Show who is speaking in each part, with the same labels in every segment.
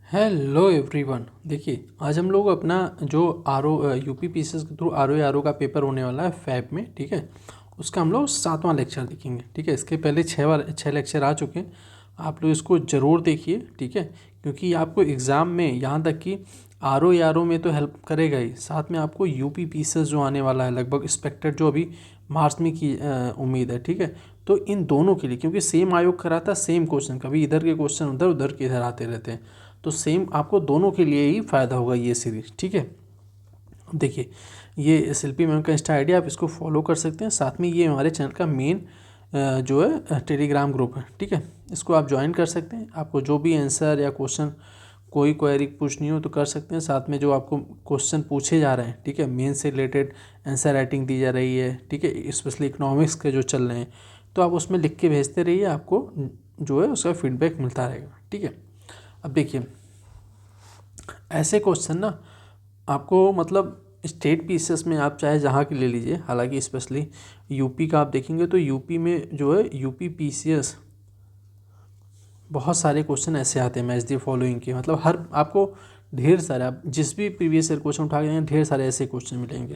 Speaker 1: Hello everyone. देखिए, आज हम लोग अपना जो यूपी पीसीएस के थ्रू आर ओ का पेपर होने वाला है फैब में, ठीक है। उसका हम लोग 7वां लेक्चर देखेंगे, ठीक है। इसके पहले 6 लेक्चर आ चुके हैं। आप लोग इसको ज़रूर देखिए, ठीक है, क्योंकि आपको एग्ज़ाम में यहाँ तक कि आर ओ में तो हेल्प करेगा ही, साथ में आपको यूपी पीसीएस जो आने वाला है लगभग एक्सपेक्टेड जो अभी मार्च में की उम्मीद है, ठीक है। तो इन दोनों के लिए, क्योंकि सेम आयोग कराता है सेम क्वेश्चन, कभी इधर के क्वेश्चन उधर, उधर के इधर आते रहते हैं, तो सेम आपको दोनों के लिए ही फ़ायदा होगा ये सीरीज, ठीक है। अब देखिए, ये शिल्पी मैम का इंस्टा आईडी, आप इसको फॉलो कर सकते हैं। साथ में ये हमारे चैनल का मेन जो है टेलीग्राम ग्रुप है, ठीक है। इसको आप ज्वाइन कर सकते हैं। आपको जो भी आंसर या क्वेश्चन कोई क्वेरी पूछनी हो तो कर सकते हैं। साथ में जो आपको क्वेश्चन पूछे जा रहे हैं, ठीक है, मेन से रिलेटेड आंसर राइटिंग दी जा रही है, ठीक है, स्पेशली इकोनॉमिक्स के जो चल रहे हैं, तो आप उसमें लिख के भेजते रहिए, आपको जो है उसका फीडबैक मिलता रहेगा, ठीक है। अब देखिए, ऐसे क्वेश्चन ना आपको मतलब स्टेट पीसीएस में आप चाहे जहाँ के ले लीजिए, हालांकि स्पेशली यूपी का आप देखेंगे तो यूपी में जो है यूपी पीसीएस बहुत सारे क्वेश्चन ऐसे आते हैं मैच दी फॉलोइंग के, मतलब हर आपको ढेर सारे, आप जिस भी प्रीवियस ईयर क्वेश्चन उठा के जाएंगे ढेर सारे ऐसे क्वेश्चन मिलेंगे,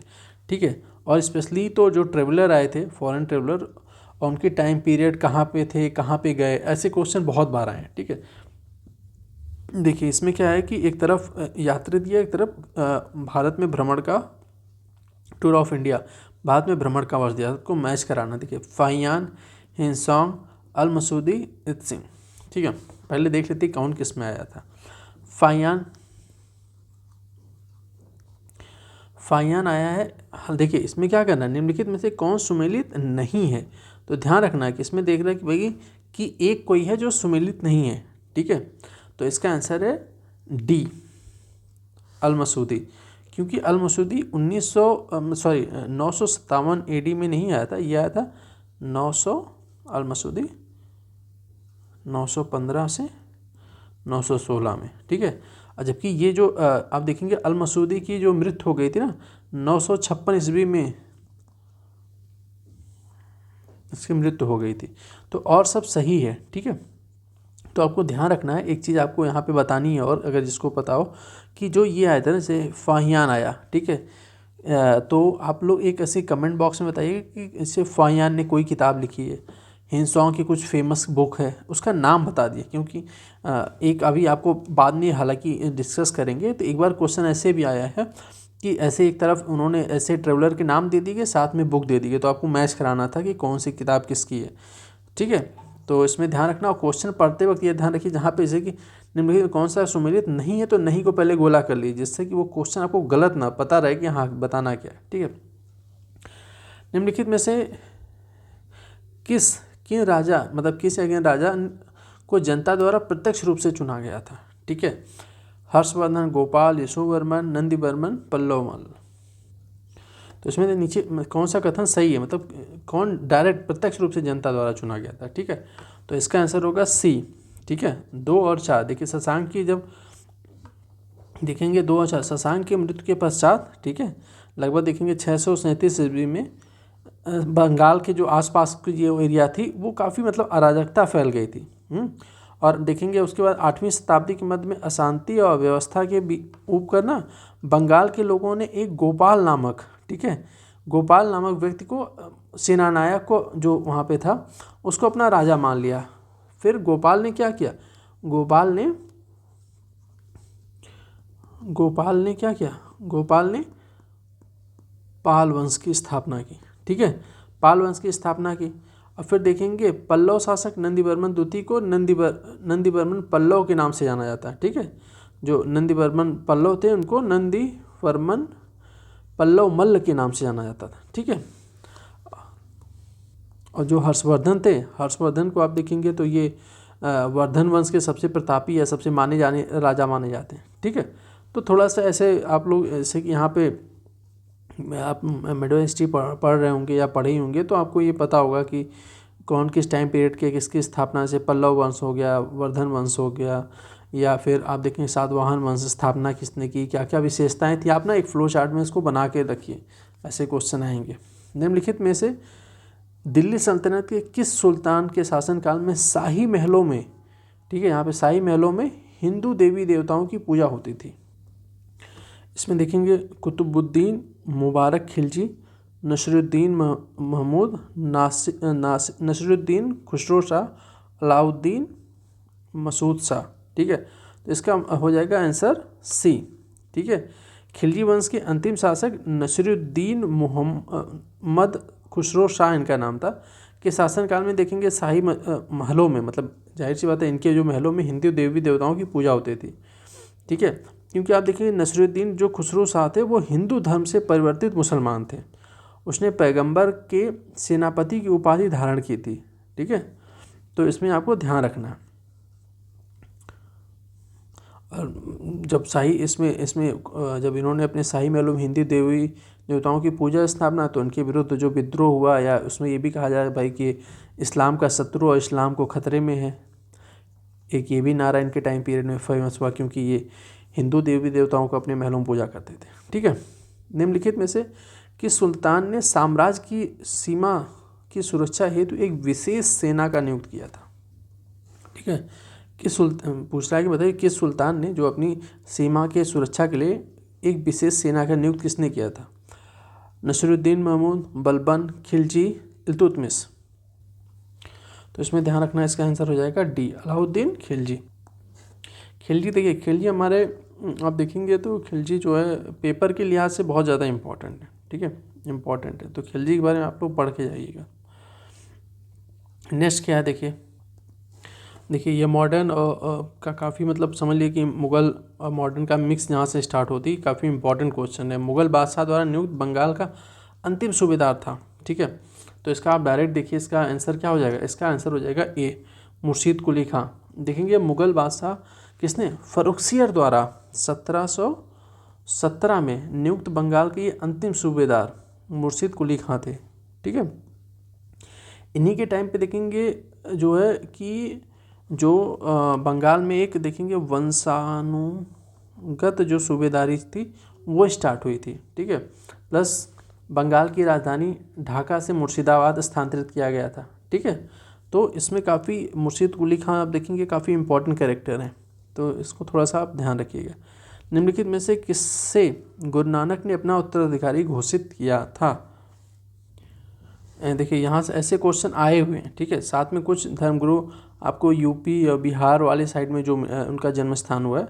Speaker 1: ठीक है। और स्पेशली तो जो ट्रेवलर आए थे, फॉरेन ट्रेवलर, और उनके टाइम पीरियड कहाँ पे थे, कहाँ पे गए, ऐसे क्वेश्चन बहुत बार आए हैं, ठीक है। देखिए, इसमें क्या है कि एक तरफ यात्री दिया, एक तरफ भारत में भ्रमण का टूर ऑफ इंडिया, भारत में भ्रमण का वर्ष दिया, को मैच कराना। देखिए, फाहियान, हिंसोंग, अल मसूदी, इत सिंह, ठीक है। पहले देख लेते कौन किस में आया था। फाहियान फाहियान आया है। देखिए, इसमें क्या करना है, निम्नलिखित में से कौन सुमेलित नहीं है। तो ध्यान रखना है कि इसमें देख रहा है कि भाई कि एक कोई है जो सुमेलित नहीं है, ठीक है। तो इसका आंसर है डी, अल मसूदी। क्योंकि अल मसूदी 957 एडी में नहीं आया था, ये आया था 900, अल मसूदी 915 से 916 में, ठीक है। और जबकि ये जो आप देखेंगे अल मसूदी की जो मृत्यु हो गई थी ना 956 ईस्वी में, इसकी मृत्यु हो गई थी। तो और सब सही है, ठीक है। तो आपको ध्यान रखना है, एक चीज़ आपको यहाँ पे बतानी है, और अगर जिसको पता हो कि जो ये आया था ना, जैसे फाहियान आया, ठीक है, तो आप लोग एक ऐसे कमेंट बॉक्स में बताइए कि इससे फाहियान ने कोई किताब लिखी है, हिंसोंग की कुछ फेमस बुक है, उसका नाम बता दिए। क्योंकि एक अभी आपको बाद में हालांकि डिस्कस करेंगे, तो एक बार क्वेश्चन ऐसे भी आया है कि ऐसे एक तरफ उन्होंने ऐसे ट्रेवलर के नाम दे दिए, साथ में बुक दे दी गई, तो आपको मैच कराना था कि कौन सी किताब किसकी है, ठीक है। तो इसमें ध्यान रखना, और क्वेश्चन पढ़ते वक्त ये ध्यान रखिए जहाँ पे जैसे कि निम्नलिखित में कौन सा सुमेलित नहीं है, तो नहीं को पहले गोला कर लीजिए, जिससे कि वो क्वेश्चन आपको गलत ना पता रहे कि हाँ बताना क्या है, ठीक है। निम्नलिखित में से किस किन राजा, मतलब किस अगेन राजा को जनता द्वारा प्रत्यक्ष रूप से चुना गया था, ठीक है। हर्षवर्धन, गोपाल, यशोवर्मन, नंदीवर्मन, पल्लवमल। तो इसमें नीचे कौन सा कथन सही है, मतलब कौन डायरेक्ट प्रत्यक्ष रूप से जनता द्वारा चुना गया था, ठीक है। तो इसका आंसर होगा सी, ठीक है। 2 और 4, देखिए शशांक की जब देखेंगे 2 और 4, शशांक की मृत्यु के पश्चात, ठीक है, लगभग देखेंगे 637 ईस्वी में बंगाल के जो आसपास की जो एरिया थी वो काफ़ी मतलब अराजकता फैल गई थी। और देखेंगे उसके बाद 8वीं शताब्दी के मध्य में अशांति और अव्यवस्था के ऊपर कर ना बंगाल के लोगों ने एक गोपाल नामक, ठीक है, गोपाल नामक व्यक्ति को, सेनानायक को जो वहाँ पे था, उसको अपना राजा मान लिया। फिर गोपाल ने क्या किया, गोपाल ने पाल वंश की स्थापना की, ठीक है, पाल वंश की स्थापना की। और फिर देखेंगे पल्लव शासक नंदीवर्मन द्वितीय को नंदीवर्मन पल्लव के नाम से जाना जाता है, ठीक है। जो नंदीवर्मन पल्लव थे उनको नंदीवर्मन पल्लव मल्ल के नाम से जाना जाता था, ठीक है। और जो हर्षवर्धन थे, हर्षवर्धन को आप देखेंगे तो ये वर्धन वंश के सबसे प्रतापी या सबसे माने जाने राजा माने जाते हैं, ठीक है। तो थोड़ा सा ऐसे आप लोग ऐसे कि यहाँ पे आप मिडिल हिस्ट्री पढ़ रहे होंगे या पढ़े ही होंगे, तो आपको ये पता होगा कि कौन किस टाइम पीरियड के किसकी स्थापना से, पल्लव वंश हो गया, वर्धन वंश हो गया, या फिर आप देखेंगे सातवाहन वंश स्थापना किसने की, क्या क्या विशेषताएं थी। आप ना एक फ्लो चार्ट में इसको बना के रखिए, ऐसे क्वेश्चन आएंगे। निम्नलिखित में से दिल्ली सल्तनत के किस सुल्तान के शासनकाल में शाही महलों में, ठीक है, यहाँ पे शाही महलों में हिंदू देवी देवताओं की पूजा होती थी? इसमें देखेंगे कुतुबुद्दीन, मुबारक खिलजी, नसरुद्दीन महमूद, नसरुद्दीन खुसरो शाह, अलाउद्दीन मसूद शाह। ठीक है, तो इसका हो जाएगा आंसर सी। ठीक है, खिलजी वंश के अंतिम शासक नसरुद्दीन मोहम्मद खुसरो शाह इनका नाम था, के शासनकाल में देखेंगे शाही महलों में, मतलब जाहिर सी बात है इनके जो महलों में हिंदू देवी देवताओं की पूजा होती थी। ठीक है, क्योंकि आप देखेंगे नसरुद्दीन जो खुसरो शाह थे वो हिंदू धर्म से परिवर्तित मुसलमान थे। उसने पैगंबर के सेनापति की उपाधि धारण की थी। ठीक है, तो इसमें आपको ध्यान रखना है। और जब शाही इसमें जब इन्होंने अपने शाही महलों में हिंदू देवी देवताओं की पूजा स्थापना, तो उनके विरुद्ध जो विद्रोह हुआ, या उसमें ये भी कहा जाए भाई कि इस्लाम का शत्रु और इस्लाम को खतरे में है, एक ये भी नारा इनके टाइम पीरियड में फेमस हुआ, क्योंकि ये हिंदू देवी देवताओं को अपने महलों में पूजा करते थे। ठीक है, निम्नलिखित में से किस सुल्तान ने साम्राज्य की सीमा की सुरक्षा हेतु एक विशेष सेना का नियुक्त किया था? ठीक है, पूछ रहा है कि बताइए किस सुल्तान ने जो अपनी सीमा के सुरक्षा के लिए एक विशेष सेना का नियुक्त किसने किया था? नसरुद्दीन महमूद, बलबन, खिलजी, इल्तुतमिश। तो इसमें ध्यान रखना, इसका आंसर हो जाएगा डी, अलाउद्दीन खिलजी। खिलजी देखिए, खिलजी हमारे आप देखेंगे तो खिलजी जो है पेपर के लिहाज से बहुत ज़्यादा इम्पॉर्टेंट है। ठीक है, इम्पॉर्टेंट है, तो खिलजी के बारे में आप लोग पढ़ के जाइएगा। नेक्स्ट क्या है देखिए ये मॉडर्न का काफ़ी मतलब समझ लिए कि मुग़ल और मॉडर्न का मिक्स यहाँ से स्टार्ट होती, काफ़ी इंपॉर्टेंट क्वेश्चन है। मुग़ल बादशाह द्वारा नियुक्त बंगाल का अंतिम सूबेदार था। ठीक है, तो इसका आप डायरेक्ट देखिए, इसका आंसर क्या हो जाएगा? इसका आंसर हो जाएगा ए, मुर्शीद कुली खां। देखेंगे मुग़ल बादशाह किसने? फर्रुखसियर द्वारा 1717 में नियुक्त बंगाल के ये अंतिम सूबेदार मुर्शीद कुली खां थे। ठीक है, इन्हीं के टाइम पे देखेंगे जो है कि जो बंगाल में एक देखेंगे वंशानुगत जो सूबेदारी थी वो स्टार्ट हुई थी। ठीक है, प्लस बंगाल की राजधानी ढाका से मुर्शिदाबाद स्थानांतरित किया गया था। ठीक है, तो इसमें काफ़ी मुर्शीद कुली खां आप देखेंगे काफ़ी इंपॉर्टेंट कैरेक्टर हैं, तो इसको थोड़ा सा आप ध्यान रखिएगा। निम्नलिखित में से किससे गुरु नानक ने अपना उत्तराधिकारी घोषित किया था? देखिए यहाँ से ऐसे क्वेश्चन आए हुए हैं। ठीक है, साथ में कुछ धर्मगुरु आपको यूपी या बिहार वाले साइड में जो उनका जन्म स्थान हुआ है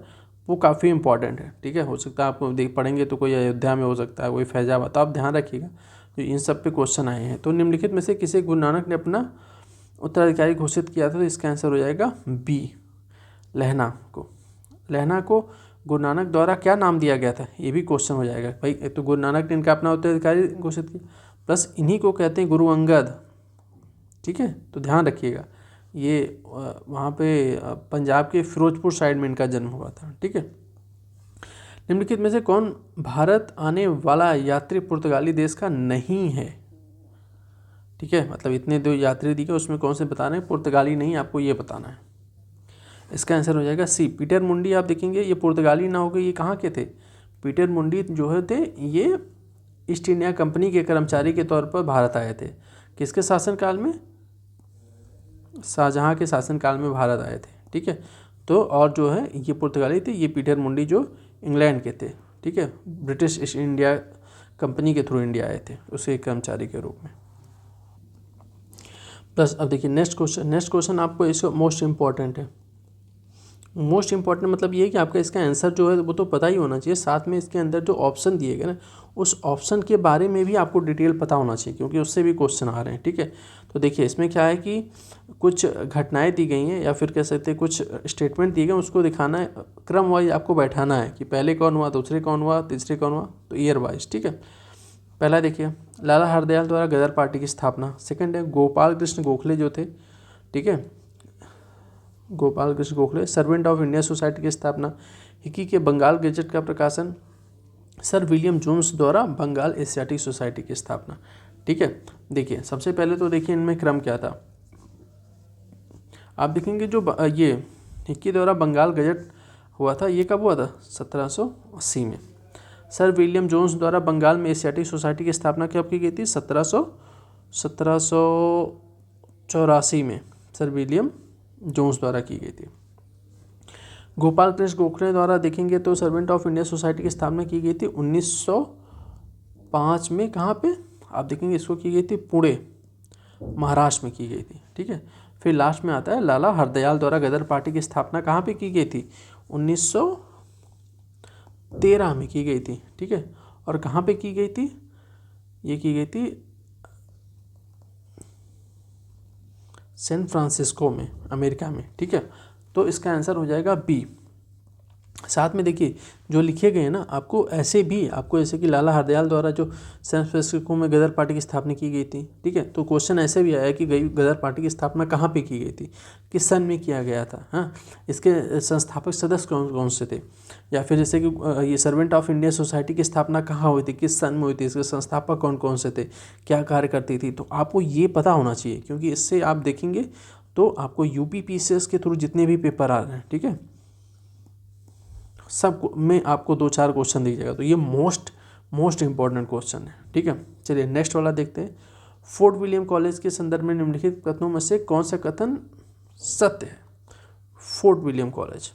Speaker 1: वो काफ़ी इंपॉर्टेंट है। ठीक है, हो सकता है आपको पढ़ेंगे तो कोई अयोध्या में हो सकता है, कोई फैजाबाद, तो आप ध्यान रखिएगा जो इन सब पे क्वेश्चन आए हैं। तो निम्नलिखित में से किसे गुरु नानक ने अपना उत्तराधिकारी घोषित किया था? तो इसका आंसर हो जाएगा बी, लहना को। लहना को गुरु नानक द्वारा क्या नाम दिया गया था? ये भी क्वेश्चन हो जाएगा भाई। तो गुरु नानक ने इनका अपना उत्तराधिकारी घोषित किया, प्लस इन्हीं को कहते हैं गुरु अंगद। ठीक है, तो ध्यान रखिएगा, ये वहाँ पे पंजाब के फिरोजपुर साइड में इनका जन्म हुआ था। ठीक है, निम्नलिखित में से कौन भारत आने वाला यात्री पुर्तगाली देश का नहीं है? ठीक है, मतलब इतने दो यात्री दिखे उसमें कौन से बताना है? पुर्तगाली नहीं, आपको ये बताना है। इसका आंसर हो जाएगा सी, पीटर मुंडी। आप देखेंगे ये पुर्तगाली ना हो गए, ये कहाँ के थे? पीटर मुंडी जो है थे ये ईस्ट इंडिया कंपनी के कर्मचारी के तौर पर भारत आए थे। किसके शासनकाल में? शाहजहाँ के शासनकाल में भारत आए थे। ठीक है, तो और जो है ये पुर्तगाली थे, ये पीटर मुंडी जो इंग्लैंड के थे। ठीक है, ब्रिटिश ईस्ट इंडिया कंपनी के थ्रू इंडिया आए थे उसके कर्मचारी के रूप में। प्लस अब देखिए नेक्स्ट क्वेश्चन आपको इसका मोस्ट इंपॉर्टेंट है। मोस्ट इंपॉर्टेंट मतलब ये है कि आपका इसका आंसर जो है वो तो पता ही होना चाहिए, साथ में इसके अंदर जो ऑप्शन दिए गए ना उस ऑप्शन के बारे में भी आपको डिटेल पता होना चाहिए, क्योंकि उससे भी क्वेश्चन आ रहे हैं। ठीक है, तो देखिए इसमें क्या है कि कुछ घटनाएं दी गई हैं या फिर कह सकते हैं कुछ स्टेटमेंट दिए गए, उसको दिखाना है, क्रम वाइज आपको बैठाना है कि पहले कौन हुआ, दूसरे कौन हुआ, तीसरे कौन हुआ, तो ईयर वाइज। ठीक है, पहला देखिए लाला हरदयाल द्वारा गदर पार्टी की स्थापना। सेकंड है गोपाल कृष्ण गोखले जो थे। ठीक है, Gopal Krishna Gokhale. Servant of India society की स्थापना। हिकी के बंगाल गजट का प्रकाशन। सर विलियम जोन्स द्वारा बंगाल एशियाटिक सोसाइटी की स्थापना। ठीक है, देखिए सबसे पहले तो देखिए इनमें क्रम क्या था। आप देखेंगे जो ये हिक्की द्वारा बंगाल गजट हुआ था, ये कब हुआ था? 1780 में। सर विलियम जोन्स द्वारा बंगाल में एशियाटिक सोसाइटी की स्थापना कब की गई थी? 1784 में सर विलियम जोन्स द्वारा की गई थी। गोपाल कृष्ण गोखले द्वारा देखेंगे तो सर्वेंट ऑफ इंडिया सोसाइटी की स्थापना की गई थी 1905 में। कहाँ पे आप देखेंगे इसको की गई थी, पुणे महाराष्ट्र में की गई थी, ठीक है। फिर लास्ट में आता है लाला हरदयाल द्वारा गदर पार्टी की स्थापना कहाँ पे की गई थी, 1913 में की गई थी, ठीक है। और कहाँ पे की गई थी, ये की गई थी सैन फ्रांसिस्को में, अमेरिका में, ठीक है। तो इसका आंसर हो जाएगा बी। साथ में देखिए जो लिखे गए हैं ना, आपको ऐसे कि लाला हरदयाल द्वारा जो सैन फ्रांसिस्को में गदर पार्टी की स्थापना की गई थी, ठीक है। तो क्वेश्चन ऐसे भी आया कि गदर पार्टी की स्थापना कहाँ पे की गई थी, किस सन में किया गया था, हाँ। इसके संस्थापक सदस्य कौन कौन से थे, या फिर जैसे कि ये सर्वेंट ऑफ इंडिया सोसाइटी की स्थापना कहाँ हुई थी, किस सन में हुई थी, इसके संस्थापक कौन कौन से थे, क्या कार्य करती थी। तो आपको ये पता होना चाहिए, क्योंकि इससे आप देखेंगे तो आपको UPPCS के थ्रू जितने भी पेपर आ रहे हैं, ठीक है, सब में आपको 2-4 क्वेश्चन दिख जाएगा। तो ये मोस्ट इंपॉर्टेंट क्वेश्चन है, ठीक है। चलिए नेक्स्ट वाला देखते हैं। फोर्ट विलियम कॉलेज के संदर्भ में निम्नलिखित कथनों में से कौन सा कथन सत्य है। फोर्ट विलियम कॉलेज,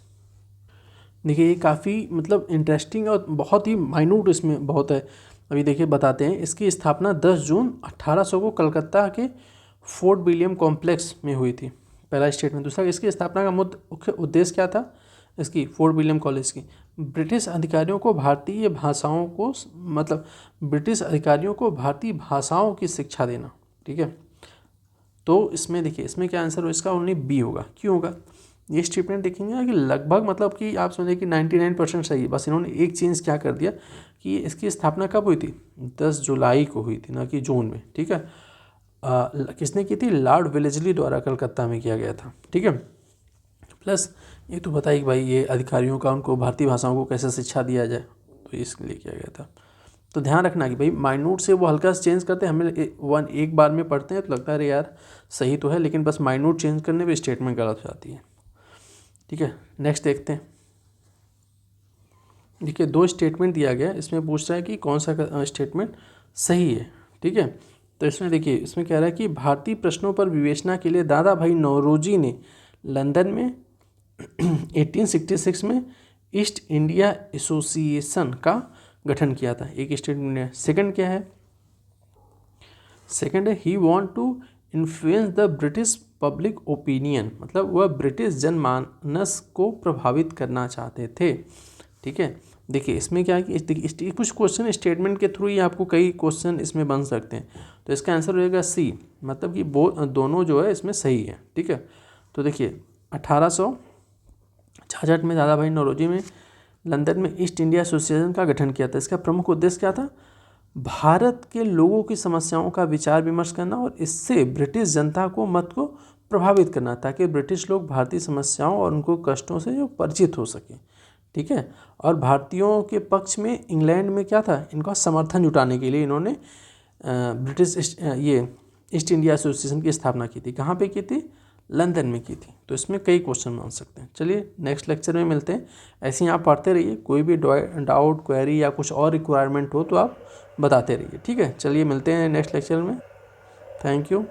Speaker 1: देखिए ये काफ़ी मतलब इंटरेस्टिंग और बहुत ही माइन्यूट इसमें बहुत है। अभी देखिए बताते हैं। इसकी स्थापना 10 जून 1800 को कलकत्ता के फोर्ट विलियम कॉम्प्लेक्स में हुई थी, पहला स्टेटमेंट। दूसरा, इसकी स्थापना का मुख्य उद्देश्य क्या था, इसकी फोर्ट विलियम कॉलेज की, ब्रिटिश अधिकारियों को भारतीय भाषाओं की शिक्षा देना, ठीक है। तो इसमें देखिए इसमें क्या आंसर हो, इसका ओनली बी होगा। क्यों होगा, ये स्टेटमेंट देखेंगे कि लगभग मतलब कि आप समझे कि 99% सही है। बस इन्होंने एक चीज़ क्या कर दिया कि इसकी स्थापना कब हुई थी, 10 जुलाई को हुई थी, ना कि जून में, ठीक है। किसने की थी, लॉर्ड वेलेस्ली द्वारा कलकत्ता में किया गया था, ठीक है। प्लस ये तो बताइए कि भाई ये अधिकारियों का उनको भारतीय भाषाओं को कैसे शिक्षा दिया जाए, तो इसके लिए किया गया था। तो ध्यान रखना कि भाई माइन्यूट से वो हल्का चेंज करते हैं, हमें एक बार में पढ़ते हैं तो लगता है अरे यार सही तो है, लेकिन बस माइन्यूट चेंज करने पे स्टेटमेंट गलत हो जाती है, ठीक है। नेक्स्ट देखते हैं। देखिए 2 स्टेटमेंट दिया गया, इसमें पूछ रहा है कि कौन सा स्टेटमेंट सही है, ठीक है। तो इसमें देखिए इसमें कह रहा है कि भारतीय प्रश्नों पर विवेचना के लिए दादा भाई नौरोजी ने लंदन में 1866 में ईस्ट इंडिया एसोसिएशन का गठन किया था, एक स्टेटमेंट है। सेकंड क्या है, सेकंड है he want to influence the British public opinion, मतलब वह ब्रिटिश जनमानस को प्रभावित करना चाहते थे, ठीक है। देखिए इसमें क्या है कि कुछ क्वेश्चन स्टेटमेंट के थ्रू ही आपको कई क्वेश्चन इसमें बन सकते हैं। तो इसका आंसर रहेगा सी, मतलब कि दोनों जो है इसमें सही है, ठीक है। तो देखिए 1866 में दादा भाई नौरोजी में लंदन में ईस्ट इंडिया एसोसिएशन का गठन किया था। इसका प्रमुख उद्देश्य क्या था, भारत के लोगों की समस्याओं का विचार विमर्श करना और इससे ब्रिटिश जनता को मत को प्रभावित करना, ताकि ब्रिटिश लोग भारतीय समस्याओं और उनको कष्टों से जो परिचित हो सकें, ठीक है। और भारतीयों के पक्ष में इंग्लैंड में क्या था, इनका समर्थन जुटाने के लिए इन्होंने ईस्ट इंडिया एसोसिएशन की स्थापना की थी। कहाँ पे की थी, लंदन में की थी। तो इसमें कई क्वेश्चन बन सकते हैं। चलिए नेक्स्ट लेक्चर में मिलते हैं। ऐसे ही आप पढ़ते रहिए, कोई भी डाउट क्वेरी या कुछ और रिक्वायरमेंट हो तो आप बताते रहिए, ठीक है। चलिए मिलते हैं नेक्स्ट लेक्चर में। Thank you.